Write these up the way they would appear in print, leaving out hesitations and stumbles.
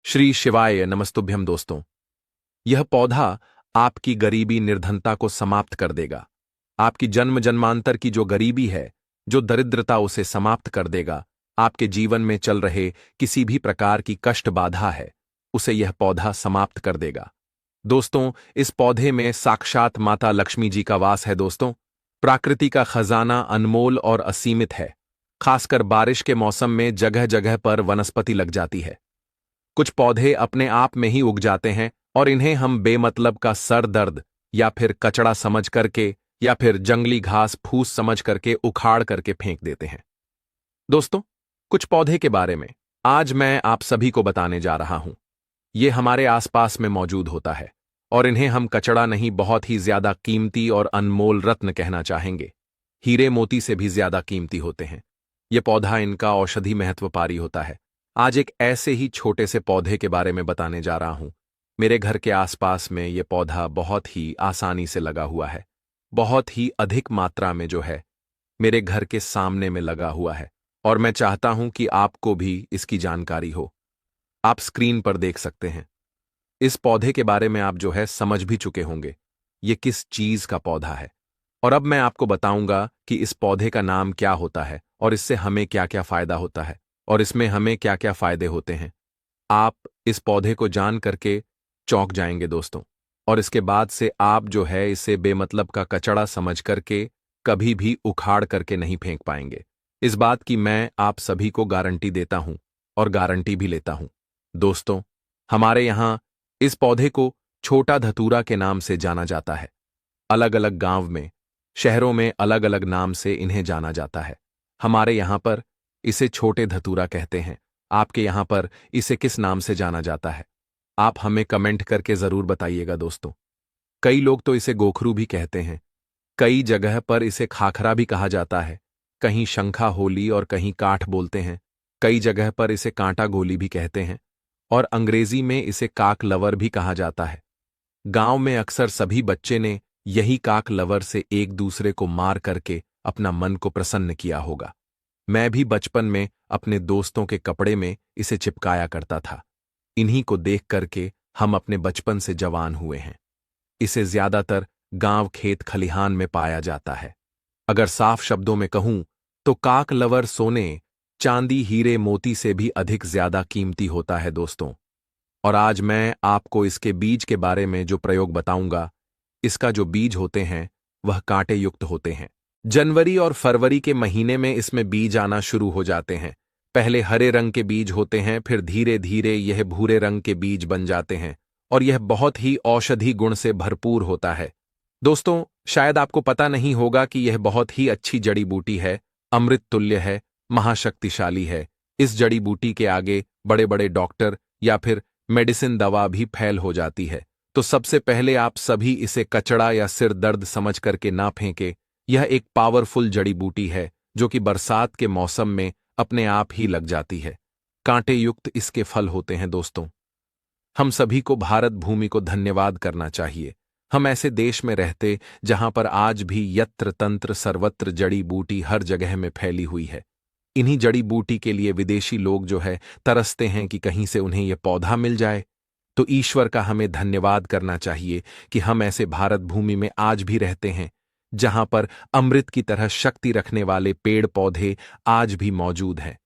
श्री शिवाय नमस्तुभ्यम दोस्तों। यह पौधा आपकी गरीबी निर्धनता को समाप्त कर देगा। आपकी जन्म जन्मांतर की जो गरीबी है, जो दरिद्रता, उसे समाप्त कर देगा। आपके जीवन में चल रहे किसी भी प्रकार की कष्ट बाधा है, उसे यह पौधा समाप्त कर देगा। दोस्तों, इस पौधे में साक्षात माता लक्ष्मी जी का वास है। दोस्तों, प्रकृति का खजाना अनमोल और असीमित है। खासकर बारिश के मौसम में जगह जगह पर वनस्पति लग जाती है। कुछ पौधे अपने आप में ही उग जाते हैं और इन्हें हम बेमतलब का सर दर्द या फिर कचड़ा समझ करके या फिर जंगली घास फूस समझ करके उखाड़ करके फेंक देते हैं। दोस्तों, कुछ पौधे के बारे में आज मैं आप सभी को बताने जा रहा हूं। ये हमारे आसपास में मौजूद होता है और इन्हें हम कचड़ा नहीं, बहुत ही ज्यादा कीमती और अनमोल रत्न कहना चाहेंगे। हीरे मोती से भी ज्यादा कीमती होते हैं। यह पौधा इनका औषधि महत्व पारी होता है। आज एक ऐसे ही छोटे से पौधे के बारे में बताने जा रहा हूं। मेरे घर के आसपास में यह पौधा बहुत ही आसानी से लगा हुआ है। बहुत ही अधिक मात्रा में जो है मेरे घर के सामने में लगा हुआ है और मैं चाहता हूं कि आपको भी इसकी जानकारी हो। आप स्क्रीन पर देख सकते हैं। इस पौधे के बारे में आप जो है समझ भी चुके होंगे ये किस चीज का पौधा है। और अब मैं आपको बताऊंगा कि इस पौधे का नाम क्या होता है और इससे हमें क्या क्या फायदा होता है और इसमें हमें क्या क्या फायदे होते हैं। आप इस पौधे को जान करके चौंक जाएंगे दोस्तों। और इसके बाद से आप जो है इसे बेमतलब का कचड़ा समझ करके कभी भी उखाड़ करके नहीं फेंक पाएंगे। इस बात की मैं आप सभी को गारंटी देता हूं और गारंटी भी लेता हूं। दोस्तों, हमारे यहां इस पौधे को छोटा धतूरा के नाम से जाना जाता है। अलग अलग गांव में, शहरों में अलग अलग नाम से इन्हें जाना जाता है। हमारे यहां पर इसे छोटे धतूरा कहते हैं। आपके यहां पर इसे किस नाम से जाना जाता है, आप हमें कमेंट करके जरूर बताइएगा दोस्तों। कई लोग तो इसे गोखरू भी कहते हैं। कई जगह पर इसे खाखरा भी कहा जाता है। कहीं शंखा होली और कहीं काठ बोलते हैं। कई जगह पर इसे कांटा गोली भी कहते हैं और अंग्रेजी में इसे काक लवर भी कहा जाता है। गांव में अक्सर सभी बच्चे ने यही काक लवर से एक दूसरे को मार करके अपना मन को प्रसन्न किया होगा। मैं भी बचपन में अपने दोस्तों के कपड़े में इसे चिपकाया करता था। इन्हीं को देख करके हम अपने बचपन से जवान हुए हैं। इसे ज्यादातर गांव खेत खलिहान में पाया जाता है। अगर साफ शब्दों में कहूं तो काक लवर सोने, चांदी, हीरे मोती से भी अधिक ज्यादा कीमती होता है दोस्तों। और आज मैं आपको इसके बीज के बारे में जो प्रयोग बताऊंगा, इसका जो बीज होते हैं वह कांटे युक्त होते हैं। जनवरी और फरवरी के महीने में इसमें बीज आना शुरू हो जाते हैं। पहले हरे रंग के बीज होते हैं, फिर धीरे धीरे यह भूरे रंग के बीज बन जाते हैं और यह बहुत ही औषधि गुण से भरपूर होता है। दोस्तों, शायद आपको पता नहीं होगा कि यह बहुत ही अच्छी जड़ी बूटी है, अमृत तुल्य है, महाशक्तिशाली है। इस जड़ी बूटी के आगे बड़े बड़े डॉक्टर या फिर मेडिसिन दवा भी फेल हो जाती है। तो सबसे पहले आप सभी इसे कचड़ा या सिर दर्द समझ करके ना फेंके। यह एक पावरफुल जड़ी बूटी है जो कि बरसात के मौसम में अपने आप ही लग जाती है। कांटे युक्त इसके फल होते हैं दोस्तों। हम सभी को भारत भूमि को धन्यवाद करना चाहिए। हम ऐसे देश में रहते जहां पर आज भी यत्र तंत्र सर्वत्र जड़ी बूटी हर जगह में फैली हुई है। इन्हीं जड़ी बूटी के लिए विदेशी लोग जो है तरसते हैं कि कहीं से उन्हें यह पौधा मिल जाए। तो ईश्वर का हमें धन्यवाद करना चाहिए कि हम ऐसे भारत भूमि में आज भी रहते हैं जहां पर अमृत की तरह शक्ति रखने वाले पेड़ पौधे आज भी मौजूद हैं।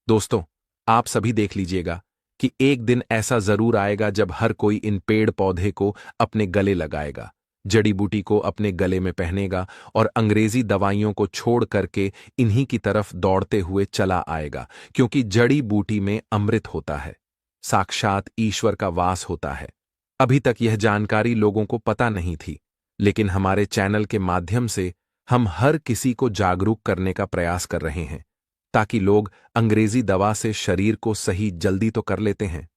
दोस्तों, आप सभी देख लीजिएगा कि एक दिन ऐसा जरूर आएगा जब हर कोई इन पेड़ पौधे को अपने गले लगाएगा, जड़ी बूटी को अपने गले में पहनेगा और अंग्रेजी दवाइयों को छोड़ करके इन्हीं की तरफ दौड़ते हुए चला आएगा, क्योंकि जड़ी बूटी में अमृत होता है, साक्षात ईश्वर का वास होता है। अभी तक यह जानकारी लोगों को पता नहीं थी, लेकिन हमारे चैनल के माध्यम से हम हर किसी को जागरूक करने का प्रयास कर रहे हैं, ताकि लोग अंग्रेजी दवा से शरीर को सही जल्दी तो कर लेते हैं,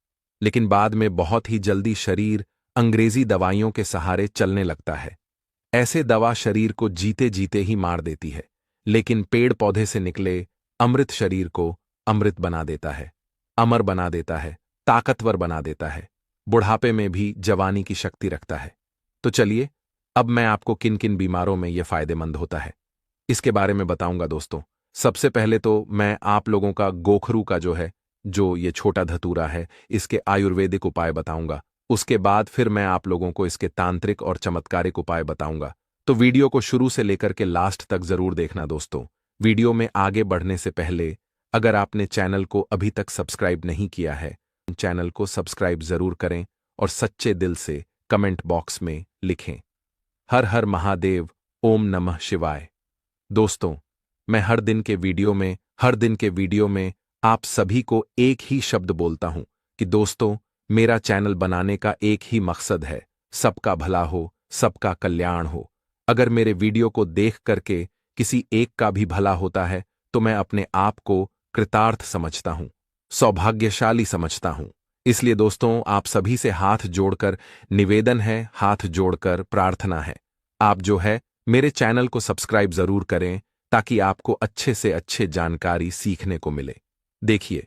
लेकिन बाद में बहुत ही जल्दी शरीर अंग्रेजी दवाइयों के सहारे चलने लगता है। ऐसे दवा शरीर को जीते जीते ही मार देती है, लेकिन पेड़ पौधे से निकले अमृत शरीर को अमृत बना देता है, अमर बना देता है, ताकतवर बना देता है, बुढ़ापे में भी जवानी की शक्ति रखता है। तो चलिए, अब मैं आपको किन किन बीमारों में यह फायदेमंद होता है इसके बारे में बताऊंगा दोस्तों। सबसे पहले तो मैं आप लोगों का गोखरू का जो है जो ये छोटा धतूरा है, इसके आयुर्वेदिक उपाय बताऊंगा। उसके बाद फिर मैं आप लोगों को इसके तांत्रिक और चमत्कारिक उपाय बताऊंगा। तो वीडियो को शुरू से लेकर के लास्ट तक जरूर देखना दोस्तों। वीडियो में आगे बढ़ने से पहले अगर आपने चैनल को अभी तक सब्सक्राइब नहीं किया है, चैनल को सब्सक्राइब जरूर करें और सच्चे दिल से कमेंट बॉक्स में लिखें, हर हर महादेव, ओम नमः शिवाय। दोस्तों, मैं हर दिन के वीडियो में आप सभी को एक ही शब्द बोलता हूं कि दोस्तों, मेरा चैनल बनाने का एक ही मकसद है, सबका भला हो, सबका कल्याण हो। अगर मेरे वीडियो को देख करके किसी एक का भी भला होता है तो मैं अपने आप को कृतार्थ समझता हूं, सौभाग्यशाली समझता हूं। इसलिए दोस्तों, आप सभी से हाथ जोड़कर निवेदन है, हाथ जोड़कर प्रार्थना है, आप जो है मेरे चैनल को सब्सक्राइब जरूर करें ताकि आपको अच्छे से अच्छे जानकारी सीखने को मिले। देखिए,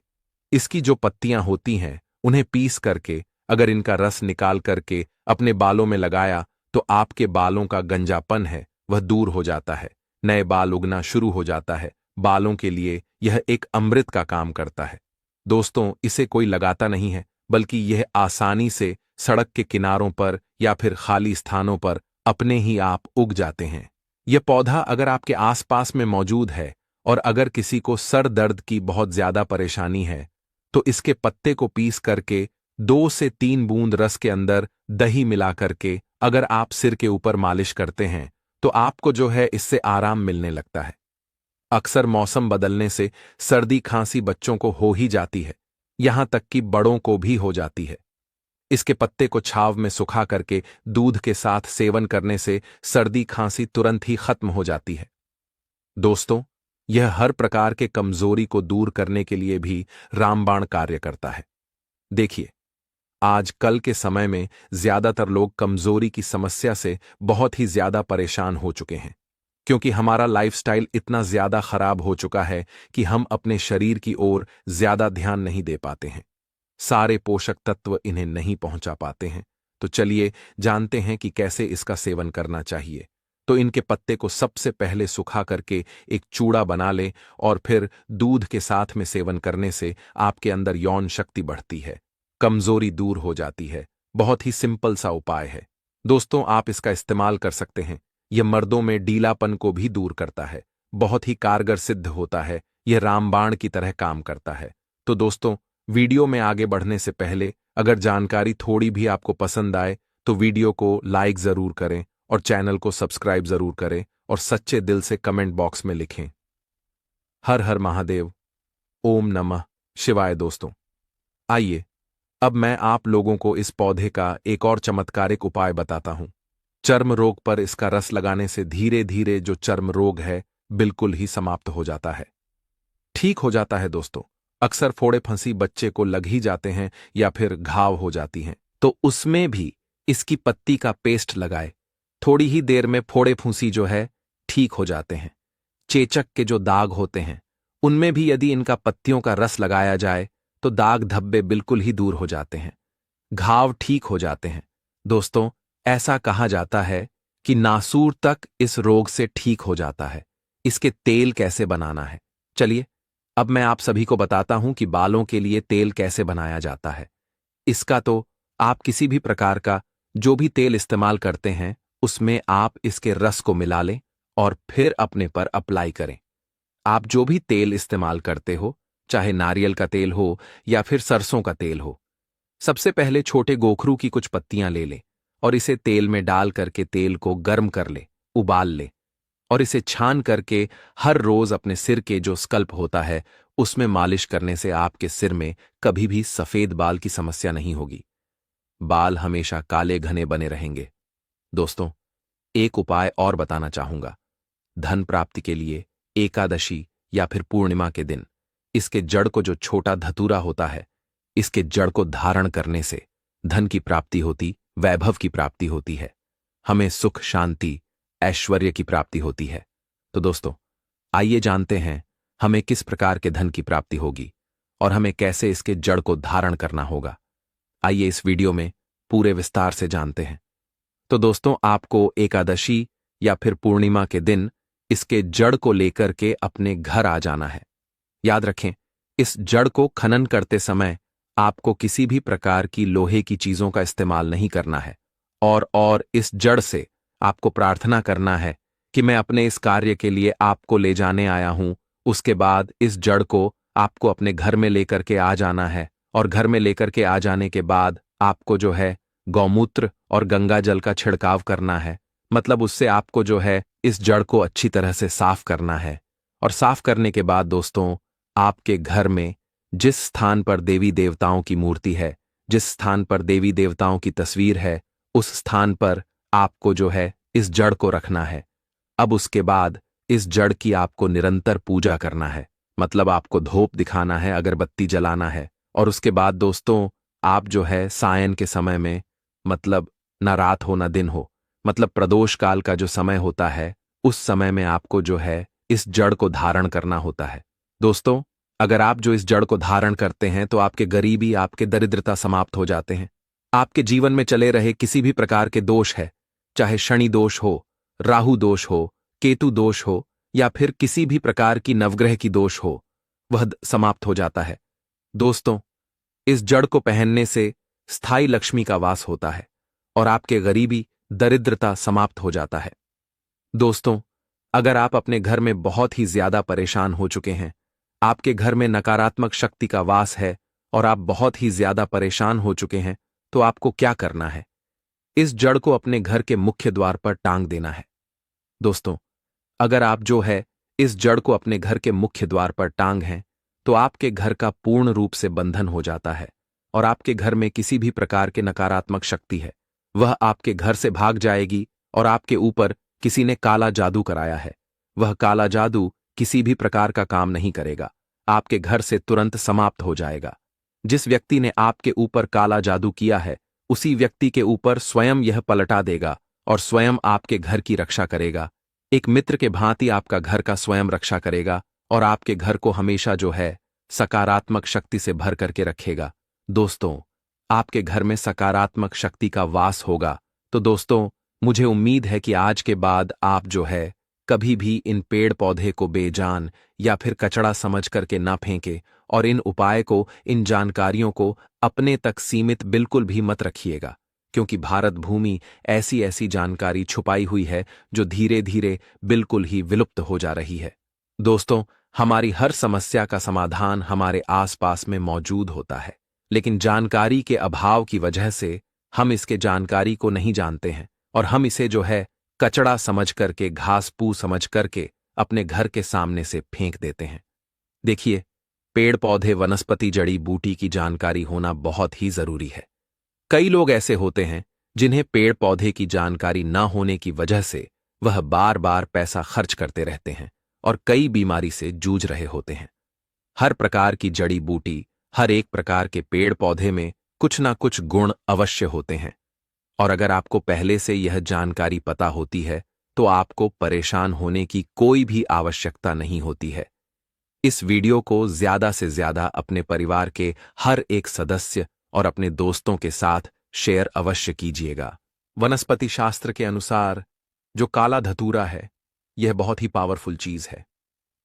इसकी जो पत्तियां होती हैं उन्हें पीस करके अगर इनका रस निकाल करके अपने बालों में लगाया तो आपके बालों का गंजापन है वह दूर हो जाता है, नए बाल उगना शुरू हो जाता है। बालों के लिए यह एक अमृत का काम करता है। दोस्तों, इसे कोई लगाता नहीं है, बल्कि यह आसानी से सड़क के किनारों पर या फिर खाली स्थानों पर अपने ही आप उग जाते हैं। यह पौधा अगर आपके आसपास में मौजूद है और अगर किसी को सर दर्द की बहुत ज्यादा परेशानी है तो इसके पत्ते को पीस करके 2 से 3 बूंद रस के अंदर दही मिला करके अगर आप सिर के ऊपर मालिश करते हैं तो आपको जो है इससे आराम मिलने लगता है। अक्सर मौसम बदलने से सर्दी खांसी बच्चों को हो ही जाती है, यहां तक कि बड़ों को भी हो जाती है। इसके पत्ते को छाव में सुखा करके दूध के साथ सेवन करने से सर्दी खांसी तुरंत ही खत्म हो जाती है। दोस्तों, यह हर प्रकार के कमजोरी को दूर करने के लिए भी रामबाण कार्य करता है। देखिए, आज कल के समय में ज्यादातर लोग कमजोरी की समस्या से बहुत ही ज्यादा परेशान हो चुके हैं, क्योंकि हमारा लाइफस्टाइल इतना ज्यादा खराब हो चुका है कि हम अपने शरीर की ओर ज्यादा ध्यान नहीं दे पाते हैं, सारे पोषक तत्व इन्हें नहीं पहुंचा पाते हैं। तो चलिए जानते हैं कि कैसे इसका सेवन करना चाहिए। तो इनके पत्ते को सबसे पहले सुखा करके एक चूड़ा बना ले और फिर दूध के साथ में सेवन करने से आपके अंदर यौन शक्ति बढ़ती है, कमजोरी दूर हो जाती है। बहुत ही सिंपल सा उपाय है दोस्तों, आप इसका इस्तेमाल कर सकते हैं। यह मर्दों में ढीलापन को भी दूर करता है, बहुत ही कारगर सिद्ध होता है, यह रामबाण की तरह काम करता है। तो दोस्तों, वीडियो में आगे बढ़ने से पहले अगर जानकारी थोड़ी भी आपको पसंद आए तो वीडियो को लाइक जरूर करें और चैनल को सब्सक्राइब जरूर करें और सच्चे दिल से कमेंट बॉक्स में लिखें, हर हर महादेव, ओम नमः शिवाय। दोस्तों, आइए अब मैं आप लोगों को इस पौधे का एक और चमत्कारिक उपाय बताता हूं। चर्म रोग पर इसका रस लगाने से धीरे धीरे जो चर्म रोग है बिल्कुल ही समाप्त हो जाता है, ठीक हो जाता है। दोस्तों, अक्सर फोड़े फंसी बच्चे को लग ही जाते हैं या फिर घाव हो जाती हैं, तो उसमें भी इसकी पत्ती का पेस्ट लगाए, थोड़ी ही देर में फोड़े फूंसी जो है ठीक हो जाते हैं। चेचक के जो दाग होते हैं उनमें भी यदि इनका पत्तियों का रस लगाया जाए तो दाग धब्बे बिल्कुल ही दूर हो जाते हैं, घाव ठीक हो जाते हैं। दोस्तों, ऐसा कहा जाता है कि नासूर तक इस रोग से ठीक हो जाता है। इसके तेल कैसे बनाना है, चलिए अब मैं आप सभी को बताता हूं कि बालों के लिए तेल कैसे बनाया जाता है। इसका तो आप किसी भी प्रकार का जो भी तेल इस्तेमाल करते हैं उसमें आप इसके रस को मिला लें और फिर अपने पर अप्लाई करें। आप जो भी तेल इस्तेमाल करते हो, चाहे नारियल का तेल हो या फिर सरसों का तेल हो, सबसे पहले छोटे गोखरू की कुछ पत्तियां ले लें और इसे तेल में डाल करके तेल को गर्म कर ले, उबाल ले और इसे छान करके हर रोज अपने सिर के जो स्कल्प होता है उसमें मालिश करने से आपके सिर में कभी भी सफेद बाल की समस्या नहीं होगी, बाल हमेशा काले घने बने रहेंगे। दोस्तों, एक उपाय और बताना चाहूंगा। धन प्राप्ति के लिए एकादशी या फिर पूर्णिमा के दिन इसके जड़ को जो छोटा धतूरा होता है, इसके जड़ को धारण करने से धन की प्राप्ति होती, वैभव की प्राप्ति होती है, हमें सुख शांति ऐश्वर्य की प्राप्ति होती है। तो दोस्तों, आइए जानते हैं हमें किस प्रकार के धन की प्राप्ति होगी और हमें कैसे इसके जड़ को धारण करना होगा। आइए इस वीडियो में पूरे विस्तार से जानते हैं। तो दोस्तों, आपको एकादशी या फिर पूर्णिमा के दिन इसके जड़ को लेकर के अपने घर आ जाना है। याद रखें, इस जड़ को खनन करते समय आपको किसी भी प्रकार की लोहे की चीजों का इस्तेमाल नहीं करना है और इस जड़ से आपको प्रार्थना करना है कि मैं अपने इस कार्य के लिए आपको ले जाने आया हूं। उसके बाद इस जड़ को आपको अपने घर में लेकर के आ जाना है और घर में लेकर के आ जाने के बाद आपको जो है गौमूत्र और गंगा जल का छिड़काव करना है। मतलब उससे आपको जो है इस जड़ को अच्छी तरह से साफ करना है। और साफ करने के बाद दोस्तों, आपके घर में जिस स्थान पर देवी देवताओं की मूर्ति है, जिस स्थान पर देवी देवताओं की तस्वीर है, उस स्थान पर आपको जो है इस जड़ को रखना है। अब उसके बाद इस जड़ की आपको निरंतर पूजा करना है। मतलब आपको धूप दिखाना है, अगरबत्ती जलाना है। और उसके बाद दोस्तों, आप जो है सायं के समय में, मतलब ना रात हो ना दिन हो, मतलब प्रदोष काल का जो समय होता है, उस समय में आपको जो है इस जड़ को धारण करना होता है। दोस्तों, अगर आप जो इस जड़ को धारण करते हैं तो आपके गरीबी, आपके दरिद्रता समाप्त हो जाते हैं। आपके जीवन में चले रहे किसी भी प्रकार के दोष है, चाहे शनि दोष हो, राहु दोष हो, केतु दोष हो या फिर किसी भी प्रकार की नवग्रह की दोष हो, वह समाप्त हो जाता है। दोस्तों, इस जड़ को पहनने से स्थायी लक्ष्मी का वास होता है और आपके गरीबी, दरिद्रता समाप्त हो जाता है। दोस्तों, अगर आप अपने घर में बहुत ही ज्यादा परेशान हो चुके हैं, आपके घर में नकारात्मक शक्ति का वास है और आप बहुत ही ज्यादा परेशान हो चुके हैं, तो आपको क्या करना है? इस जड़ को अपने घर के मुख्य द्वार पर टांग देना है। दोस्तों, अगर आप जो है इस जड़ को अपने घर के मुख्य द्वार पर टांग हैं, तो आपके घर का पूर्ण रूप से बंधन हो जाता है और आपके घर में किसी भी प्रकार के नकारात्मक शक्ति है, वह आपके घर से भाग जाएगी और आपके ऊपर किसी ने काला जादू कराया है, वह काला जादू किसी भी प्रकार का काम नहीं करेगा, आपके घर से तुरंत समाप्त हो जाएगा। जिस व्यक्ति ने आपके ऊपर काला जादू किया है, उसी व्यक्ति के ऊपर स्वयं यह पलटा देगा और स्वयं आपके घर की रक्षा करेगा। एक मित्र के भांति आपका घर का स्वयं रक्षा करेगा और आपके घर को हमेशा जो है सकारात्मक शक्ति से भर करके रखेगा। दोस्तों, आपके घर में सकारात्मक शक्ति का वास होगा। तो दोस्तों, मुझे उम्मीद है कि आज के बाद आप जो है कभी भी इन पेड़ पौधे को बेजान या फिर कचड़ा समझ करके ना फेंके और इन उपाय को, इन जानकारियों को अपने तक सीमित बिल्कुल भी मत रखिएगा, क्योंकि भारत भूमि ऐसी ऐसी जानकारी छुपाई हुई है जो धीरे धीरे बिल्कुल ही विलुप्त हो जा रही है। दोस्तों, हमारी हर समस्या का समाधान हमारे आसपास में मौजूद होता है, लेकिन जानकारी के अभाव की वजह से हम इसके जानकारी को नहीं जानते हैं और हम इसे जो है कचड़ा समझ करके, घास पू समझ करके अपने घर के सामने से फेंक देते हैं। देखिए, पेड़ पौधे, वनस्पति, जड़ी बूटी की जानकारी होना बहुत ही जरूरी है। कई लोग ऐसे होते हैं जिन्हें पेड़ पौधे की जानकारी न होने की वजह से वह बार बार पैसा खर्च करते रहते हैं और कई बीमारी से जूझ रहे होते हैं। हर प्रकार की जड़ी बूटी, हर एक प्रकार के पेड़ पौधे में कुछ ना कुछ गुण अवश्य होते हैं और अगर आपको पहले से यह जानकारी पता होती है तो आपको परेशान होने की कोई भी आवश्यकता नहीं होती है। इस वीडियो को ज्यादा से ज्यादा अपने परिवार के हर एक सदस्य और अपने दोस्तों के साथ शेयर अवश्य कीजिएगा। वनस्पति शास्त्र के अनुसार जो काला धतूरा है, यह बहुत ही पावरफुल चीज है।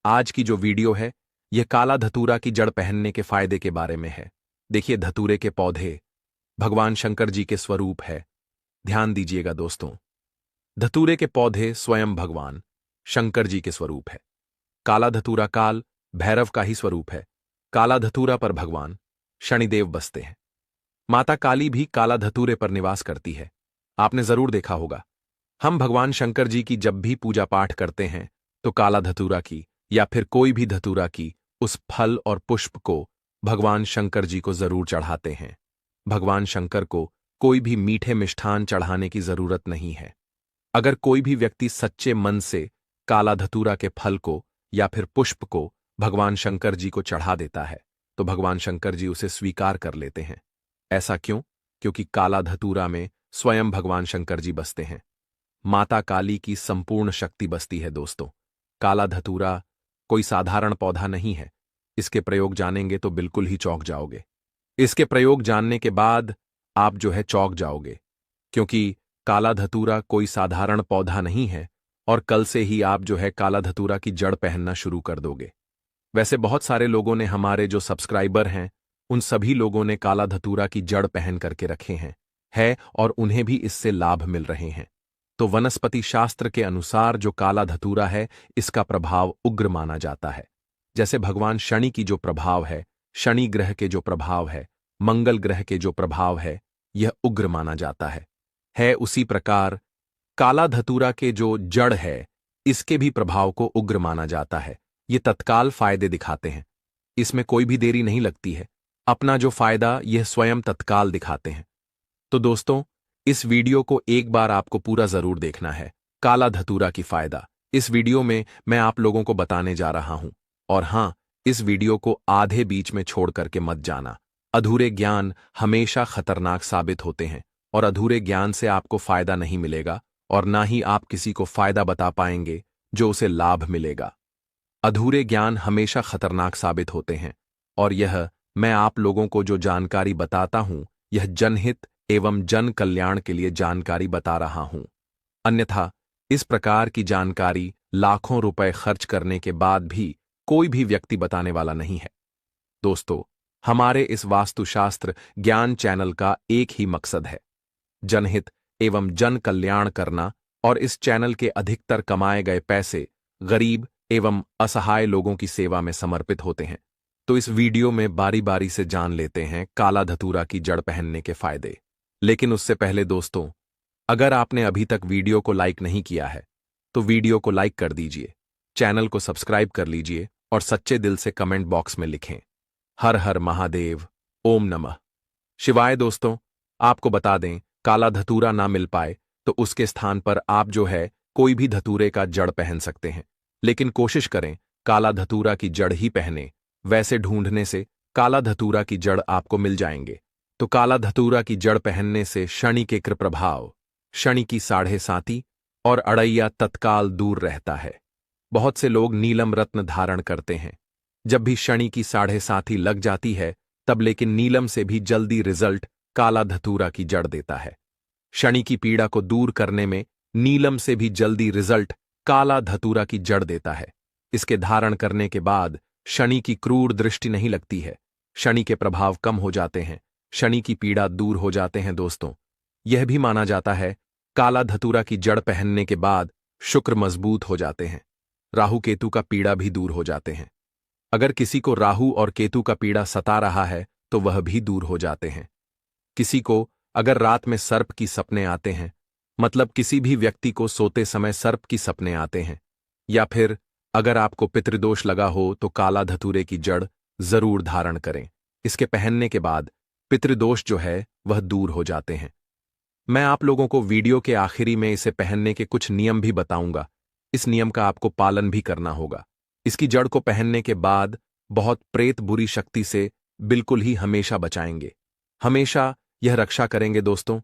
आज की जो वीडियो है, यह काला धतूरा की जड़ पहनने के फायदे के बारे में है। देखिए, धतूरे के पौधे भगवान शंकर जी के स्वरूप है। ध्यान दीजिएगा दोस्तों, धतूरे के पौधे स्वयं भगवान शंकर जी के स्वरूप है। काला धतूरा काल भैरव का ही स्वरूप है। काला धतूरा पर भगवान शनिदेव बसते हैं। माता काली भी काला धतूरे पर निवास करती है। आपने जरूर देखा होगा, हम भगवान शंकर जी की जब भी पूजा पाठ करते हैं तो काला धतूरा की या फिर कोई भी धतूरा की उस फल और पुष्प को भगवान शंकर जी को जरूर चढ़ाते हैं। भगवान शंकर को कोई भी मीठे मिष्ठान चढ़ाने की जरूरत नहीं है। अगर कोई भी व्यक्ति सच्चे मन से काला धतूरा के फल को या फिर पुष्प को भगवान शंकर जी को चढ़ा देता है तो भगवान शंकर जी उसे स्वीकार कर लेते हैं। ऐसा क्यों? क्योंकि काला धतूरा में स्वयं भगवान शंकर जी बसते हैं। माता काली की संपूर्ण शक्ति बसती है। दोस्तों, काला धतूरा कोई साधारण पौधा नहीं है। इसके प्रयोग जानेंगे तो बिल्कुल ही चौंक जाओगे। इसके प्रयोग जानने के बाद आप जो है चौंक जाओगे, क्योंकि काला धतूरा कोई साधारण पौधा नहीं है और कल से ही आप जो है काला धतूरा की जड़ पहनना शुरू कर दोगे। वैसे बहुत सारे लोगों ने, हमारे जो सब्सक्राइबर हैं, उन सभी लोगों ने काला धतूरा की जड़ पहन करके रखे हैं और उन्हें भी इससे लाभ मिल रहे हैं। तो वनस्पति शास्त्र के अनुसार जो काला धतूरा है, इसका प्रभाव उग्र माना जाता है। जैसे भगवान शनि की जो प्रभाव है, शनि ग्रह के जो प्रभाव है, मंगल ग्रह के जो प्रभाव है, यह उग्र माना जाता है। उसी प्रकार काला धतूरा के जो जड़ है, इसके भी प्रभाव को उग्र माना जाता है। ये तत्काल फायदे दिखाते हैं, इसमें कोई भी देरी नहीं लगती है। अपना जो फायदा यह स्वयं तत्काल दिखाते हैं। तो दोस्तों, इस वीडियो को एक बार आपको पूरा जरूर देखना है। काला धतूरा की फायदा इस वीडियो में मैं आप लोगों को बताने जा रहा हूं। और हां, इस वीडियो को आधे बीच में छोड़ करके मत जाना। अधूरे ज्ञान हमेशा खतरनाक साबित होते हैं और अधूरे ज्ञान से आपको फायदा नहीं मिलेगा और ना ही आप किसी को फायदा बता पाएंगे जो उसे लाभ मिलेगा। अधूरे ज्ञान हमेशा खतरनाक साबित होते हैं और यह मैं आप लोगों को जो जानकारी बताता हूं, यह जनहित एवं जन कल्याण के लिए जानकारी बता रहा हूं। अन्यथा इस प्रकार की जानकारी लाखों रुपए खर्च करने के बाद भी कोई भी व्यक्ति बताने वाला नहीं है। दोस्तों, हमारे इस वास्तुशास्त्र ज्ञान चैनल का एक ही मकसद है, जनहित एवं जन कल्याण करना, और इस चैनल के अधिकतर कमाए गए पैसे गरीब एवं असहाय लोगों की सेवा में समर्पित होते हैं। तो इस वीडियो में बारी बारी से जान लेते हैं काला धतूरा की जड़ पहनने के फायदे। लेकिन उससे पहले दोस्तों, अगर आपने अभी तक वीडियो को लाइक नहीं किया है तो वीडियो को लाइक कर दीजिए, चैनल को सब्सक्राइब कर लीजिए और सच्चे दिल से कमेंट बॉक्स में लिखें हर हर महादेव, ओम नमः शिवाय। दोस्तों, आपको बता दें, काला धतूरा ना मिल पाए तो उसके स्थान पर आप जो है कोई भी धतूरे का जड़ पहन सकते हैं। लेकिन कोशिश करें काला धतूरा की जड़ ही पहने। वैसे ढूंढने से काला धतूरा की जड़ आपको मिल जाएंगे। तो काला धतूरा की जड़ पहनने से शनि के कृप्रभाव, शनि की 7.5 और अड़ैया तत्काल दूर रहता है। बहुत से लोग नीलम रत्न धारण करते हैं। जब भी शनि की 7.5 लग जाती है तब, लेकिन नीलम से भी जल्दी रिजल्ट काला धतूरा की जड़ देता है। शनि की पीड़ा को दूर करने में नीलम से भी जल्दी रिजल्ट काला धतूरा की जड़ देता है। इसके धारण करने के बाद शनि की क्रूर दृष्टि नहीं लगती है, शनि के प्रभाव कम हो जाते हैं, शनि की पीड़ा दूर हो जाते हैं। दोस्तों, यह भी माना जाता है काला धतूरा की जड़ पहनने के बाद शुक्र मजबूत हो जाते हैं, राहु केतु का पीड़ा भी दूर हो जाते हैं। अगर किसी को राहु और केतु का पीड़ा सता रहा है तो वह भी दूर हो जाते हैं। किसी को अगर रात में सर्प की सपने आते हैं, मतलब किसी भी व्यक्ति को सोते समय सर्प की सपने आते हैं, या फिर अगर आपको पितृदोष लगा हो तो काला धतूरे की जड़ जरूर धारण करें। इसके पहनने के बाद पितृदोष जो है वह दूर हो जाते हैं। मैं आप लोगों को वीडियो के आखिरी में इसे पहनने के कुछ नियम भी बताऊंगा। इस नियम का आपको पालन भी करना होगा। इसकी जड़ को पहनने के बाद बहुत प्रेत बुरी शक्ति से बिल्कुल ही हमेशा बचाएंगे, हमेशा यह रक्षा करेंगे। दोस्तों,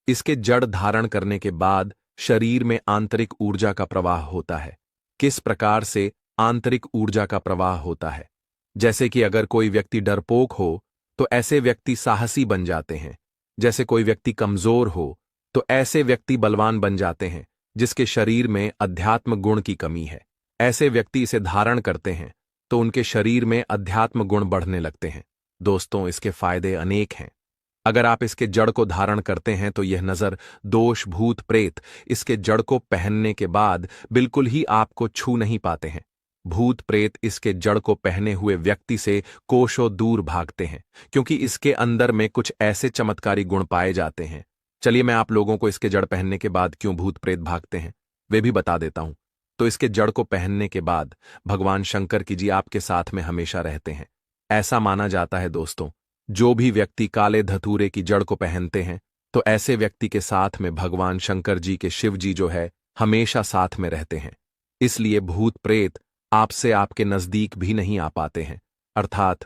इसके जड़ धारण करने के बाद शरीर में आंतरिक ऊर्जा का प्रवाह होता है। किस प्रकार से आंतरिक ऊर्जा का प्रवाह होता है? जैसे कि अगर कोई व्यक्ति डरपोक हो तो ऐसे व्यक्ति साहसी बन जाते हैं। जैसे कोई व्यक्ति कमजोर हो तो ऐसे व्यक्ति बलवान बन जाते हैं। जिसके शरीर में अध्यात्म गुण की कमी है, ऐसे व्यक्ति इसे धारण करते हैं तो उनके शरीर में अध्यात्म गुण बढ़ने लगते हैं। दोस्तों, इसके फायदे अनेक हैं। अगर आप इसके जड़ को धारण करते हैं तो यह नजर, दोष, भूत प्रेत इसके जड़ को पहनने के बाद बिल्कुल ही आपको छू नहीं पाते हैं। भूत प्रेत इसके जड़ को पहने हुए व्यक्ति से कोसों दूर भागते हैं, क्योंकि इसके अंदर में कुछ ऐसे चमत्कारी गुण पाए जाते हैं। चलिए मैं आप लोगों को इसके जड़ पहनने के बाद क्यों भूत प्रेत भागते हैं वे भी बता देता हूं। तो इसके जड़ को पहनने के बाद भगवान शंकर की जी आपके साथ में हमेशा रहते हैं। ऐसा माना जाता है दोस्तों, जो भी व्यक्ति काले धतूरे की जड़ को पहनते हैं तो ऐसे व्यक्ति के साथ में भगवान शंकर जी के शिव जी जो है हमेशा साथ में रहते हैं। इसलिए भूत प्रेत आपसे आपके नजदीक भी नहीं आ पाते हैं, अर्थात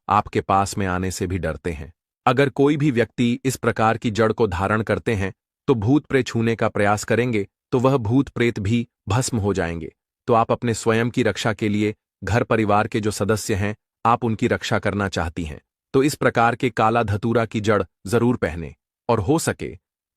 आपके पास में आने से भी डरते हैं। अगर कोई भी व्यक्ति इस प्रकार की जड़ को धारण करते हैं तो भूत प्रेत छूने का प्रयास करेंगे तो वह भूत प्रेत भी भस्म हो जाएंगे। तो आप अपने स्वयं की रक्षा के लिए घर परिवार के जो सदस्य हैं, आप उनकी रक्षा करना चाहती हैं तो इस प्रकार के काला धतूरा की जड़ जरूर पहने। और हो सके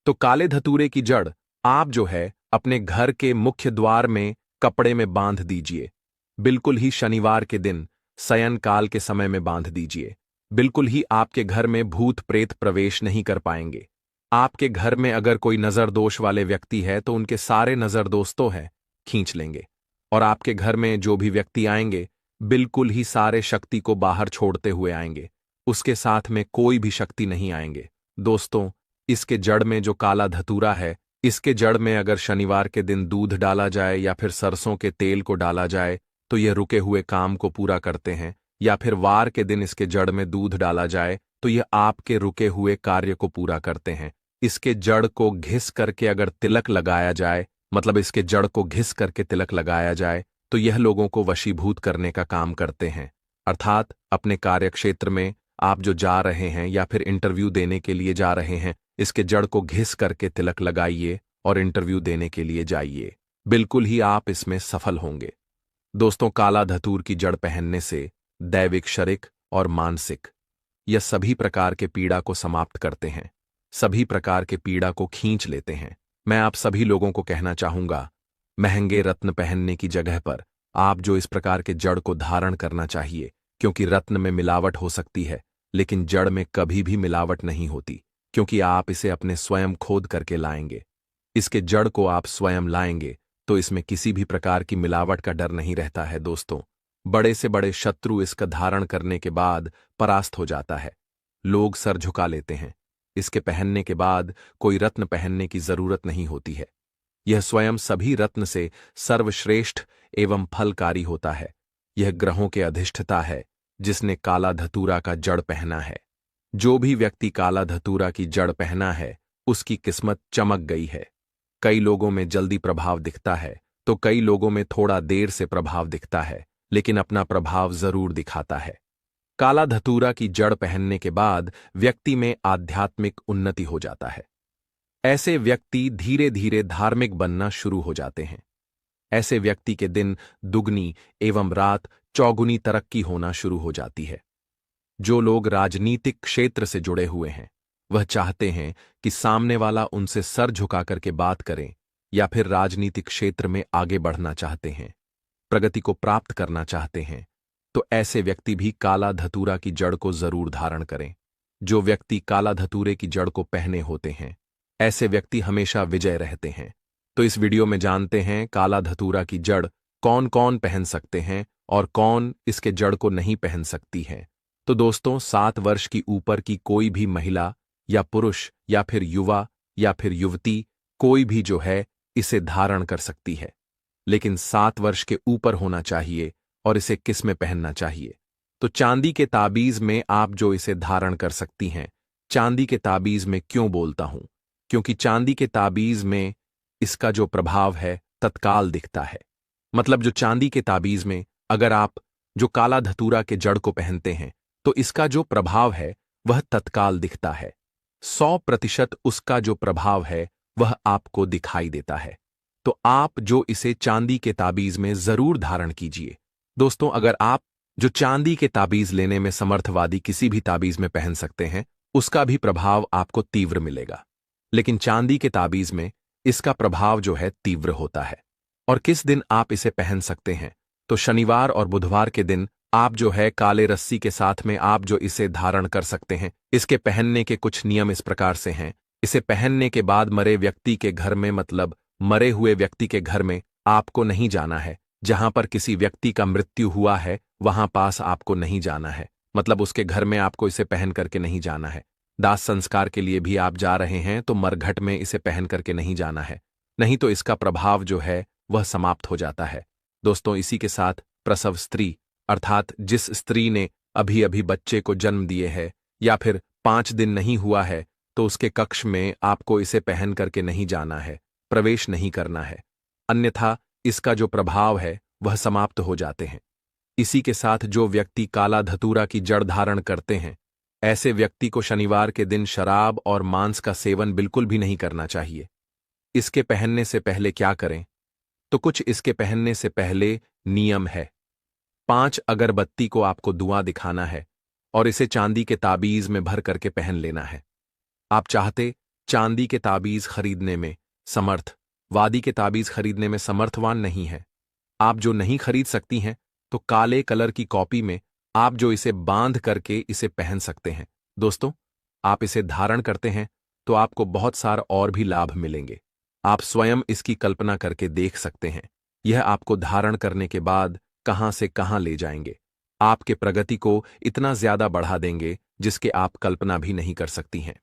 तो काले धतूरे की जड़ आप जो है अपने घर के मुख्य द्वार में कपड़े में बांध दीजिए। बिल्कुल ही शनिवार के दिन शयन काल के समय में बांध दीजिए। बिल्कुल ही आपके घर में भूत प्रेत प्रवेश नहीं कर पाएंगे। आपके घर में अगर कोई नजर दोष वाले व्यक्ति है तो उनके सारे नजर दोष तो है खींच लेंगे। और आपके घर में जो भी व्यक्ति आएंगे बिल्कुल ही सारे शक्ति को बाहर छोड़ते हुए आएंगे। उसके साथ में कोई भी शक्ति नहीं आएंगे। दोस्तों, इसके जड़ में जो काला धतूरा है, इसके जड़ में अगर शनिवार के दिन दूध डाला जाए या फिर सरसों के तेल को डाला जाए तो यह रुके हुए काम को पूरा करते हैं। या फिर वार के दिन इसके जड़ में दूध डाला जाए तो यह आपके रुके हुए कार्य को पूरा करते हैं। इसके जड़ को घिस करके अगर तिलक लगाया जाए, मतलब इसके जड़ को घिस करके तिलक लगाया जाए तो यह लोगों को वशीभूत करने का काम करते हैं। अर्थात अपने कार्यक्षेत्र में आप जो जा रहे हैं या फिर इंटरव्यू देने के लिए जा रहे हैं, इसके जड़ को घिस करके तिलक लगाइए और इंटरव्यू देने के लिए जाइए। बिल्कुल ही आप इसमें सफल होंगे। दोस्तों, काला धतूर की जड़ पहनने से दैविक, शारीरिक और मानसिक यह सभी प्रकार के पीड़ा को समाप्त करते हैं, सभी प्रकार के पीड़ा को खींच लेते हैं। मैं आप सभी लोगों को कहना चाहूंगा, महंगे रत्न पहनने की जगह पर आप जो इस प्रकार के जड़ को धारण करना चाहिए, क्योंकि रत्न में मिलावट हो सकती है लेकिन जड़ में कभी भी मिलावट नहीं होती, क्योंकि आप इसे अपने स्वयं खोद करके लाएंगे। इसके जड़ को आप स्वयं लाएंगे तो इसमें किसी भी प्रकार की मिलावट का डर नहीं रहता है। दोस्तों, बड़े से बड़े शत्रु इसका धारण करने के बाद परास्त हो जाता है। लोग सर झुका लेते हैं। इसके पहनने के बाद कोई रत्न पहनने की जरूरत नहीं होती है। यह स्वयं सभी रत्न से सर्वश्रेष्ठ एवं फलकारी होता है। यह ग्रहों के अधिष्ठता है जिसने काला धतूरा का जड़ पहना है। जो भी व्यक्ति काला धतूरा की जड़ पहना है उसकी किस्मत चमक गई है। कई लोगों में जल्दी प्रभाव दिखता है तो कई लोगों में थोड़ा देर से प्रभाव दिखता है, लेकिन अपना प्रभाव जरूर दिखाता है। काला धतूरा की जड़ पहनने के बाद व्यक्ति में आध्यात्मिक उन्नति हो जाता है। ऐसे व्यक्ति धीरे धीरे धार्मिक बनना शुरू हो जाते हैं। ऐसे व्यक्ति के दिन दुगनी एवं रात चौगुनी तरक्की होना शुरू हो जाती है। जो लोग राजनीतिक क्षेत्र से जुड़े हुए हैं वह चाहते हैं कि सामने वाला उनसे सर झुका करके बात करें, या फिर राजनीतिक क्षेत्र में आगे बढ़ना चाहते हैं, प्रगति को प्राप्त करना चाहते हैं, तो ऐसे व्यक्ति भी काला धतूरा की जड़ को जरूर धारण करें। जो व्यक्ति काला धतूरे की जड़ को पहने होते हैं ऐसे व्यक्ति हमेशा विजय रहते हैं। तो इस वीडियो में जानते हैं काला धतूरा की जड़ कौन कौन पहन सकते हैं और कौन इसके जड़ को नहीं पहन सकती है। तो दोस्तों, 7 वर्ष की ऊपर की कोई भी महिला या पुरुष या फिर युवा या फिर युवती कोई भी जो है इसे धारण कर सकती है, लेकिन 7 वर्ष के ऊपर होना चाहिए। और इसे किस में पहनना चाहिए? तो चांदी के ताबीज में आप जो इसे धारण कर सकती हैं। चांदी के ताबीज में क्यों बोलता हूं? क्योंकि चांदी के ताबीज में इसका जो प्रभाव है तत्काल दिखता है। मतलब जो चांदी के ताबीज में अगर आप जो काला धतूरा के जड़ को पहनते हैं तो इसका जो प्रभाव है वह तत्काल दिखता है। 100% उसका जो प्रभाव है वह आपको दिखाई देता है। तो आप जो इसे चांदी के ताबीज में जरूर धारण कीजिए। दोस्तों, अगर आप जो चांदी के ताबीज लेने में समर्थवादी किसी भी ताबीज में पहन सकते हैं उसका भी प्रभाव आपको तीव्र मिलेगा, लेकिन चांदी के ताबीज में इसका प्रभाव जो है तीव्र होता है। और किस दिन आप इसे पहन सकते हैं? तो शनिवार और बुधवार के दिन आप जो है काले रस्सी के साथ में आप जो इसे धारण कर सकते हैं। इसके पहनने के कुछ नियम इस प्रकार से हैं। इसे पहनने के बाद मरे व्यक्ति के घर में, मतलब मरे हुए व्यक्ति के घर में आपको नहीं जाना है। जहां पर किसी व्यक्ति का मृत्यु हुआ है वहां पास आपको नहीं जाना है, मतलब उसके घर में आपको इसे पहन करके नहीं जाना है। दाह संस्कार के लिए भी आप जा रहे हैं तो मरघट में इसे पहन करके नहीं जाना है, नहीं तो इसका प्रभाव जो है वह समाप्त हो जाता है। दोस्तों, इसी के साथ प्रसव स्त्री, अर्थात जिस स्त्री ने अभी अभी बच्चे को जन्म दिए है या फिर 5 दिन नहीं हुआ है, तो उसके कक्ष में आपको इसे पहन करके नहीं जाना है, प्रवेश नहीं करना है, अन्यथा इसका जो प्रभाव है वह समाप्त हो जाते हैं। इसी के साथ जो व्यक्ति काला धतूरा की जड़ धारण करते हैं ऐसे व्यक्ति को शनिवार के दिन शराब और मांस का सेवन बिल्कुल भी नहीं करना चाहिए। इसके पहनने से पहले क्या करें? तो कुछ इसके पहनने से पहले नियम है। 5 अगरबत्ती को आपको धुआं दिखाना है और इसे चांदी के ताबीज में भर करके पहन लेना है। आप चाहते चांदी के ताबीज खरीदने में समर्थ, वादी के ताबीज खरीदने में समर्थवान नहीं है, आप जो नहीं खरीद सकती हैं तो काले कलर की कॉपी में आप जो इसे बांध करके इसे पहन सकते हैं। दोस्तों, आप इसे धारण करते हैं तो आपको बहुत सारे और भी लाभ मिलेंगे। आप स्वयं इसकी कल्पना करके देख सकते हैं। यह आपको धारण करने के बाद कहां से कहां ले जाएंगे, आपके प्रगति को इतना ज्यादा बढ़ा देंगे जिसके आप कल्पना भी नहीं कर सकती हैं।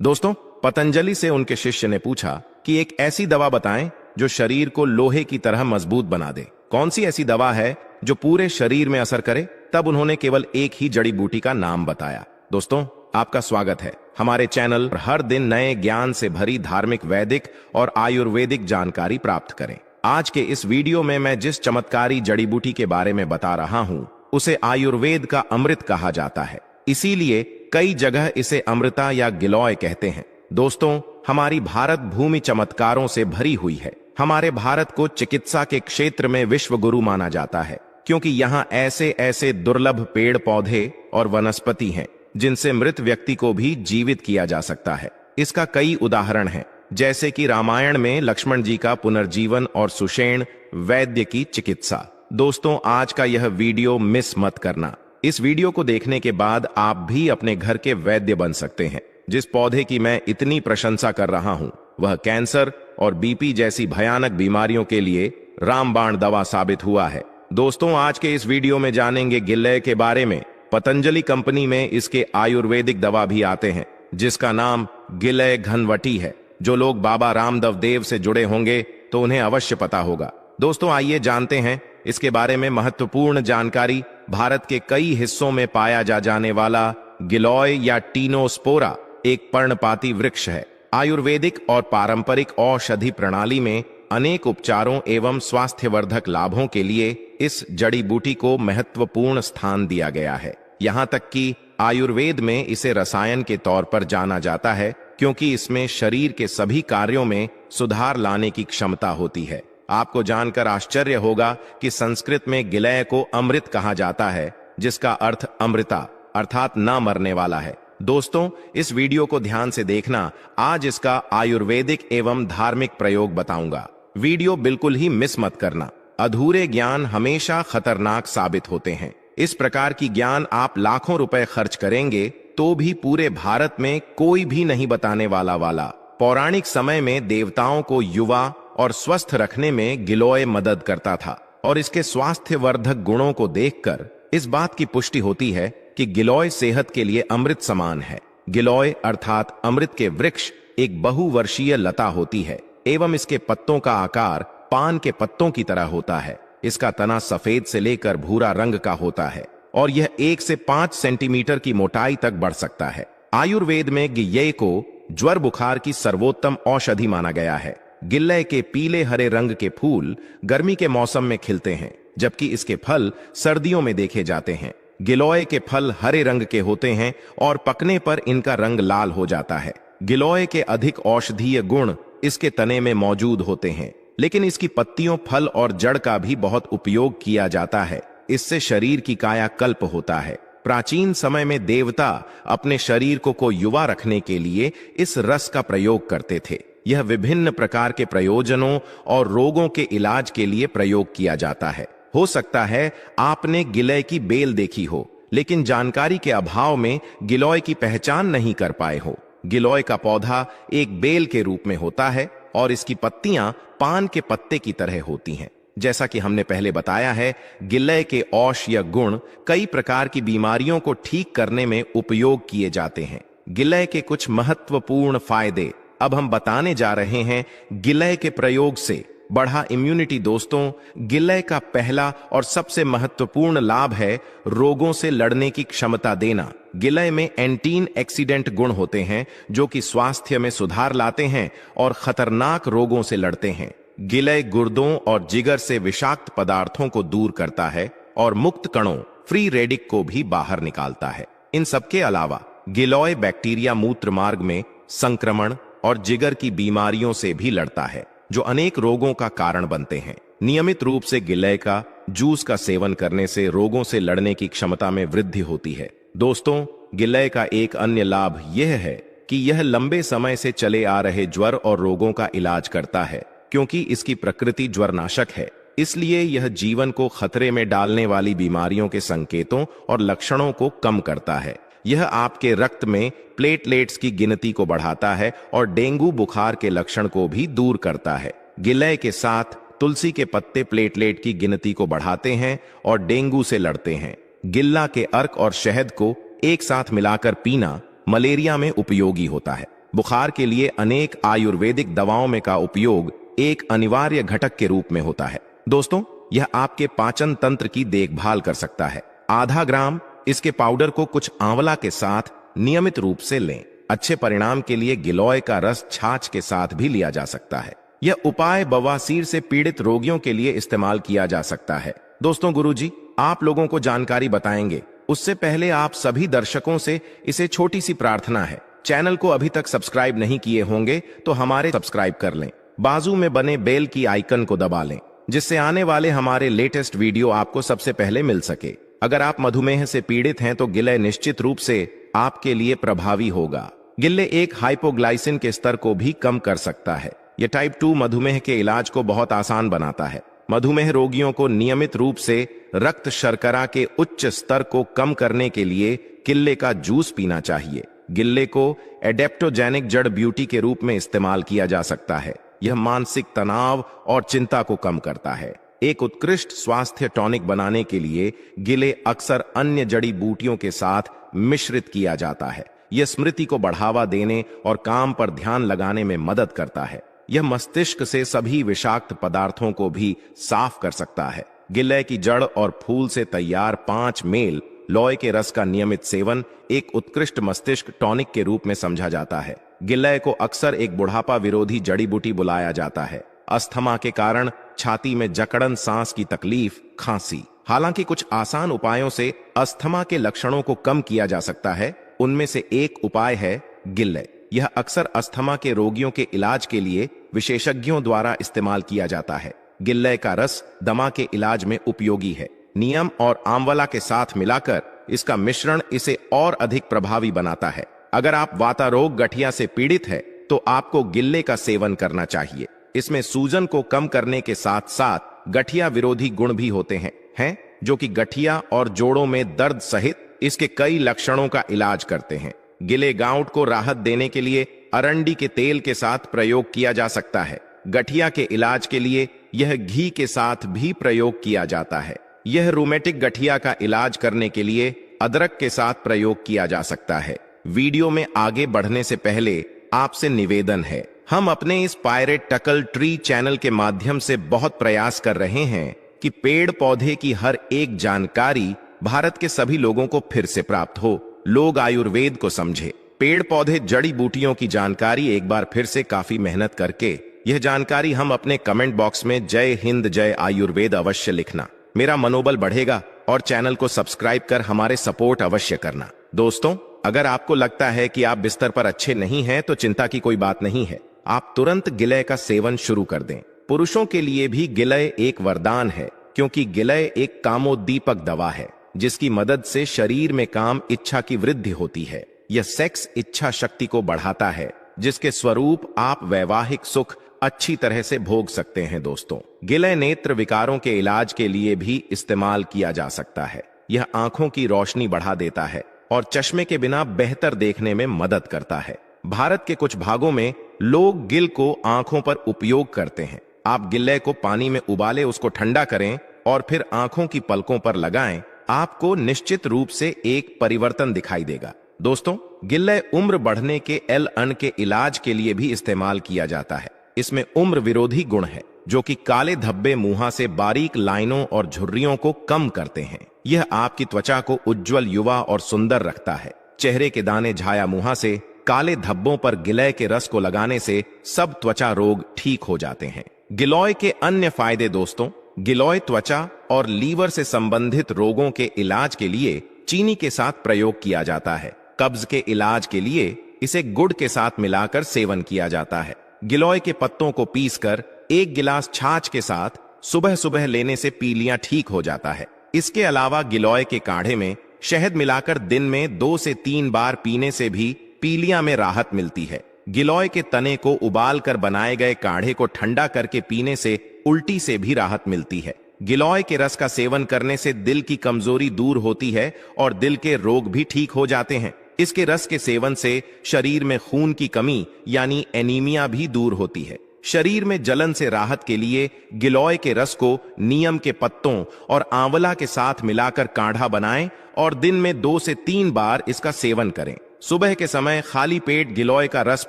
दोस्तों, पतंजलि से उनके शिष्य ने पूछा कि एक ऐसी दवा बताएं जो शरीर को लोहे की तरह मजबूत बना दे। कौन सी ऐसी दवा है जो पूरे शरीर में असर करे? तब उन्होंने केवल एक ही जड़ी बूटी का नाम बताया। दोस्तों, आपका स्वागत है हमारे चैनल पर। हर दिन नए ज्ञान से भरी धार्मिक, वैदिक और आयुर्वेदिक जानकारी प्राप्त करें। आज के इस वीडियो में मैं जिस चमत्कारी जड़ी बूटी के बारे में बता रहा हूं, उसे आयुर्वेद का अमृत कहा जाता है। इसीलिए कई जगह इसे अमृता या गिलॉय कहते हैं। दोस्तों, हमारी भारत भूमि चमत्कारों से भरी हुई है। हमारे भारत को चिकित्सा के क्षेत्र में विश्व गुरु माना जाता है, क्योंकि यहाँ ऐसे ऐसे दुर्लभ पेड़ पौधे और वनस्पति हैं जिनसे मृत व्यक्ति को भी जीवित किया जा सकता है। इसका कई उदाहरण हैं, जैसे कि रामायण में लक्ष्मण जी का पुनर्जीवन और सुषेण वैद्य की चिकित्सा। दोस्तों, आज का यह वीडियो मिस मत करना। इस वीडियो को देखने के बाद आप भी अपने घर के वैद्य बन सकते हैं। जिस पौधे की मैं इतनी प्रशंसा कर रहा हूं, वह कैंसर और बीपी जैसी भयानक बीमारियों के लिए रामबाण दवा साबित हुआ है। दोस्तों, आज के इस वीडियो में जानेंगे गिलय के बारे में। पतंजलि कंपनी में इसके आयुर्वेदिक दवा भी आते हैं, जिसका नाम गिलय घनवटी है। जो लोग बाबा रामदेव देव से जुड़े होंगे तो उन्हें अवश्य पता होगा। दोस्तों, आइए जानते हैं इसके बारे में महत्वपूर्ण जानकारी। भारत के कई हिस्सों में पाया जाने वाला गिलॉय या टीनोस्पोरा एक पर्णपाती वृक्ष है। आयुर्वेदिक और पारंपरिक औषधि प्रणाली में अनेक उपचारों एवं स्वास्थ्यवर्धक लाभों के लिए इस जड़ी बूटी को महत्वपूर्ण स्थान दिया गया है। यहां तक कि आयुर्वेद में इसे रसायन के तौर पर जाना जाता है, क्योंकि इसमें शरीर के सभी कार्यों में सुधार लाने की क्षमता होती है। आपको जानकर आश्चर्य होगा कि संस्कृत में गिलय को अमृत कहा जाता है, जिसका अर्थ अमृता अर्थात न मरने वाला है। दोस्तों, इस वीडियो को ध्यान से देखना। आज इसका आयुर्वेदिक एवं धार्मिक प्रयोग बताऊंगा। वीडियो बिल्कुल ही मिस मत करना। अधूरे ज्ञान हमेशा खतरनाक साबित होते हैं। इस प्रकार की ज्ञान आप लाखों रुपए खर्च करेंगे तो भी पूरे भारत में कोई भी नहीं बताने वाला। पौराणिक समय में देवताओं को युवा और स्वस्थ रखने में गिलॉय मदद करता था, और इसके स्वास्थ्यवर्धक गुणों को देखकर इस बात की पुष्टि होती है कि गिलॉय सेहत के लिए अमृत समान है। गिलॉय अर्थात अमृत के वृक्ष एक बहुवर्षीय लता होती है एवं इसके पत्तों का आकार पान के पत्तों की तरह होता है। इसका तना सफेद से लेकर भूरा रंग का होता है और यह 1 से 5 सेंटीमीटर की मोटाई तक बढ़ सकता है। आयुर्वेद में गिलय को ज्वर बुखार की सर्वोत्तम औषधि माना गया है। गिलय के पीले हरे रंग के फूल गर्मी के मौसम में खिलते हैं, जबकि इसके फल सर्दियों में देखे जाते हैं। गिलॉय के फल हरे रंग के होते हैं और पकने पर इनका रंग लाल हो जाता है। गिलॉय के अधिक औषधीय गुण इसके तने में मौजूद होते हैं, लेकिन इसकी पत्तियों, फल और जड़ का भी बहुत उपयोग किया जाता है। इससे शरीर की कायाकल्प होता है। प्राचीन समय में देवता अपने शरीर को युवा रखने के लिए इस रस का प्रयोग करते थे। यह विभिन्न प्रकार के प्रयोजनों और रोगों के इलाज के लिए प्रयोग किया जाता है। हो सकता है आपने गिलय की बेल देखी हो, लेकिन जानकारी के अभाव में गिलॉय की पहचान नहीं कर पाए हो। गिलॉय का पौधा एक बेल के रूप में होता है और इसकी पत्तियां पान के पत्ते की तरह होती हैं। जैसा कि हमने पहले बताया है, गिलय के औषधीय गुण कई प्रकार की बीमारियों को ठीक करने में उपयोग किए जाते हैं। गिलय के कुछ महत्वपूर्ण फायदे अब हम बताने जा रहे हैं। गिलय के प्रयोग से बढ़ा इम्यूनिटी। दोस्तों, गिलय का पहला और सबसे महत्वपूर्ण लाभ है रोगों से लड़ने की क्षमता देना। गिलय में एंटी ऑक्सीडेंट गुण होते हैं जो कि स्वास्थ्य में सुधार लाते हैं और खतरनाक रोगों से लड़ते हैं। गिलय गुर्दों और जिगर से विषाक्त पदार्थों को दूर करता है और मुक्त कणों फ्री रेडिक को भी बाहर निकालता है। इन सबके अलावा गिलॉय बैक्टीरिया मूत्र मार्ग में संक्रमण और जिगर की बीमारियों से भी लड़ता है, जो अनेक रोगों का कारण बनते हैं। नियमित रूप से गिलय का जूस का सेवन करने से रोगों से लड़ने की क्षमता में वृद्धि होती है। दोस्तों, गिलय का एक अन्य लाभ यह है कि यह लंबे समय से चले आ रहे ज्वर और रोगों का इलाज करता है, क्योंकि इसकी प्रकृति ज्वरनाशक है। इसलिए यह जीवन को खतरे में डालने वाली बीमारियों के संकेतों और लक्षणों को कम करता है। यह आपके रक्त में प्लेटलेट्स की गिनती को बढ़ाता है और डेंगू बुखार के लक्षण को भी दूर करता है। गिलय के साथ तुलसी के पत्ते प्लेटलेट की गिनती को बढ़ाते हैं और डेंगू से लड़ते हैं। गिल्ला के अर्क और शहद को एक साथ मिलाकर पीना मलेरिया में उपयोगी होता है। बुखार के लिए अनेक आयुर्वेदिक दवाओं में का उपयोग एक अनिवार्य घटक के रूप में होता है। दोस्तों, यह आपके पाचन तंत्र की देखभाल कर सकता है। आधा ग्राम इसके पाउडर को कुछ आंवला के साथ नियमित रूप से लें। अच्छे परिणाम के लिए गिलोय का रस छाछ के साथ भी लिया जा सकता है। यह उपाय बवासीर से पीड़ित रोगियों के लिए इस्तेमाल किया जा सकता है। दोस्तों, गुरुजी आप लोगों को जानकारी बताएंगे, उससे पहले आप सभी दर्शकों से इसे छोटी सी प्रार्थना है। चैनल को अभी तक सब्सक्राइब नहीं किए होंगे तो हमारे सब्सक्राइब कर लें। बाजू में बने बेल की आइकन को दबा लें, जिससे आने वाले हमारे लेटेस्ट वीडियो आपको सबसे पहले मिल सके। अगर आप मधुमेह से पीड़ित हैं तो गिलय निश्चित रूप से आपके लिए प्रभावी होगा। गिल्ले एक हाइपोग्लाइसिन के स्तर को भी कम कर सकता है। यह टाइप 2 मधुमेह के इलाज को बहुत आसान बनाता है। मधुमेह रोगियों को नियमित रूप से रक्त शर्करा के उच्च स्तर को कम करने के लिए गिल्ले का जूस पीना चाहिए। गिल्ले को एडेप्टोजेनिक जड़ ब्यूटी के रूप में इस्तेमाल किया जा सकता है। यह मानसिक तनाव और चिंता को कम करता है। एक उत्कृष्ट स्वास्थ्य टॉनिक बनाने के लिए गिले अक्सर अन्य जड़ी बूटियों के साथ मिश्रित किया जाता है। यह स्मृति को बढ़ावा देने और काम पर ध्यान लगाने में मदद करता है। यह मस्तिष्क से सभी विषाक्त पदार्थों को भी साफ कर सकता है। गिलय की जड़ और फूल से तैयार 5 मेल लौय के रस का नियमित सेवन एक उत्कृष्ट मस्तिष्क टॉनिक के रूप में समझा जाता है। गिलय को अक्सर एक बुढ़ापा विरोधी जड़ी बूटी बुलाया जाता है। अस्थमा के कारण छाती में जकड़न, सांस की तकलीफ, खांसी। हालांकि कुछ आसान उपायों से अस्थमा के लक्षणों को कम किया जा सकता है। उनमें से एक उपाय है गिलय। यह अक्सर अस्थमा के रोगियों के इलाज के लिए विशेषज्ञों द्वारा इस्तेमाल किया जाता है। गिलय का रस दमा के इलाज में उपयोगी है। नीम और आंवला के साथ मिलाकर इसका मिश्रण इसे और अधिक प्रभावी बनाता है। अगर आप वातारोग गठिया से पीड़ित है तो आपको गिल्ले का सेवन करना चाहिए। इसमें सूजन को कम करने के साथ साथ गठिया विरोधी गुण भी होते हैं जो कि गठिया और जोड़ों में दर्द सहित इसके कई लक्षणों का इलाज करते हैं। गिले गांठ को राहत देने के लिए अरंडी के तेल के साथ प्रयोग किया जा सकता है। गठिया के इलाज के लिए यह घी के साथ भी प्रयोग किया जाता है। यह रूमेटिक गठिया का इलाज करने के लिए अदरक के साथ प्रयोग किया जा सकता है। वीडियो में आगे बढ़ने से पहले आपसे निवेदन है, हम अपने इस पायरेट टकल ट्री चैनल के माध्यम से बहुत प्रयास कर रहे हैं कि पेड़ पौधे की हर एक जानकारी भारत के सभी लोगों को फिर से प्राप्त हो। लोग आयुर्वेद को समझे। पेड़ पौधे जड़ी बूटियों की जानकारी एक बार फिर से काफी मेहनत करके यह जानकारी हम अपने कमेंट बॉक्स में जय हिंद जय आयुर्वेद अवश्य लिखना। मेरा मनोबल बढ़ेगा और चैनल को सब्सक्राइब कर हमारे सपोर्ट अवश्य करना। दोस्तों, अगर आपको लगता है कि आप बिस्तर पर अच्छे नहीं हैं तो चिंता की कोई बात नहीं है। आप तुरंत गिलय का सेवन शुरू कर दें। पुरुषों के लिए भी गिलय एक वरदान है, क्योंकि गिलय एक कामोद्दीपक दवा है जिसकी मदद से शरीर में काम इच्छा की वृद्धि होती है। यह सेक्स इच्छा शक्ति को बढ़ाता है, जिसके स्वरूप आप वैवाहिक सुख अच्छी तरह से भोग सकते हैं। दोस्तों, गिलय नेत्र विकारों के इलाज के लिए भी इस्तेमाल किया जा सकता है। यह आंखों की रोशनी बढ़ा देता है और चश्मे के बिना बेहतर देखने में मदद करता है। भारत के कुछ भागों में लोग गिल को आंखों पर उपयोग करते हैं। आप गिलय को पानी में उबाले उसको ठंडा करें और फिर आंखों की पलकों पर लगाएं। आपको निश्चित रूप से एक परिवर्तन दिखाई देगा। दोस्तों, गिलय उम्र बढ़ने के एल-अन के इलाज के लिए भी इस्तेमाल किया जाता है। इसमें उम्र विरोधी गुण है जो कि काले धब्बे, मुंह से बारीक लाइनों और झुर्रियों को कम करते हैं। यह आपकी त्वचा को उज्जवल, युवा और सुंदर रखता है। चेहरे के दाने, झाया मुंह से काले धब्बों पर गिलय के रस को लगाने से सब त्वचा रोग ठीक हो जाते हैं। गिलोय के अन्य फायदे। दोस्तों, गिलोय त्वचा और लीवर से संबंधित रोगों के इलाज के लिए चीनी के साथ प्रयोग किया जाता है। कब्ज के इलाज के लिए इसे गुड़ के साथ मिलाकर सेवन किया जाता है। गिलोय के पत्तों को पीसकर 1 गिलास छाछ के साथ सुबह सुबह लेने से पीलियां ठीक हो जाता है। इसके अलावा गिलोय के काढ़े में शहद मिलाकर दिन में 2 से 3 बार पीने से भी पीलिया में राहत मिलती है। गिलोय के तने को उबालकर बनाए गए काढ़े को ठंडा करके पीने से उल्टी से भी राहत मिलती है। गिलोय के रस का सेवन करने से दिल की कमजोरी दूर होती है और दिल के रोग भी ठीक हो जाते हैं। इसके रस के सेवन से शरीर में खून की कमी यानी एनीमिया भी दूर होती है। शरीर में जलन से राहत के लिए गिलोय के रस को नीम के पत्तों और आंवला के साथ मिलाकर काढ़ा बनाएं और दिन में 2 से 3 बार इसका सेवन करें। सुबह के समय खाली पेट गिलोय का रस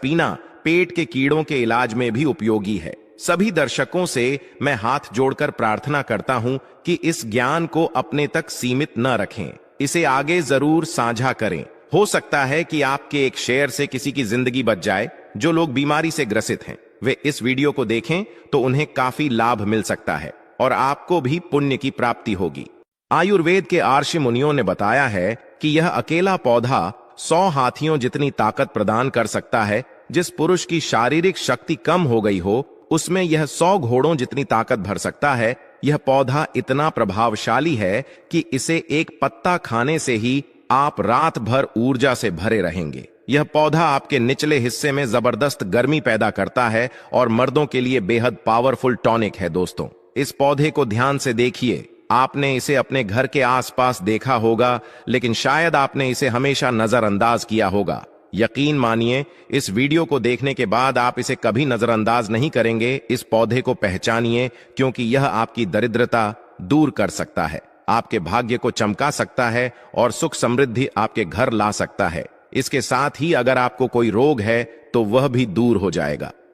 पीना पेट के कीड़ों के इलाज में भी उपयोगी है। सभी दर्शकों से मैं हाथ जोड़कर प्रार्थना करता हूं कि इस ज्ञान को अपने तक सीमित न रखें, इसे आगे जरूर साझा करें। हो सकता है कि आपके एक शेयर से किसी की जिंदगी बच जाए। जो लोग बीमारी से ग्रसित हैं वे इस वीडियो को देखें तो उन्हें काफी लाभ मिल सकता है और आपको भी पुण्य की प्राप्ति होगी। आयुर्वेद के आर्षि मुनियों ने बताया है कि यह अकेला पौधा 100 हाथियों जितनी ताकत प्रदान कर सकता है। जिस पुरुष की शारीरिक शक्ति कम हो गई हो उसमें यह 100 घोड़ों जितनी ताकत भर सकता है। यह पौधा इतना प्रभावशाली है कि इसे एक पत्ता खाने से ही आप रात भर ऊर्जा से भरे रहेंगे। यह पौधा आपके निचले हिस्से में जबरदस्त गर्मी पैदा करता है और मर्दों के लिए बेहद पावरफुल टॉनिक है। दोस्तों, इस पौधे को ध्यान से देखिए। आपने इसे अपने घर के आसपास देखा होगा, लेकिन शायद आपने इसे हमेशा नजरअंदाज किया होगा। यकीन मानिए, इस वीडियो को देखने के बाद आप इसे कभी नजरअंदाज नहीं करेंगे। इस पौधे को पहचानिए, क्योंकि यह आपकी दरिद्रता दूर कर सकता है, आपके भाग्य को चमका सकता है और सुख समृद्धि आपके घर ला सकता है। इसके साथ ही अगर आपको कोई रोग है तो वह भी दूर हो जाएगा।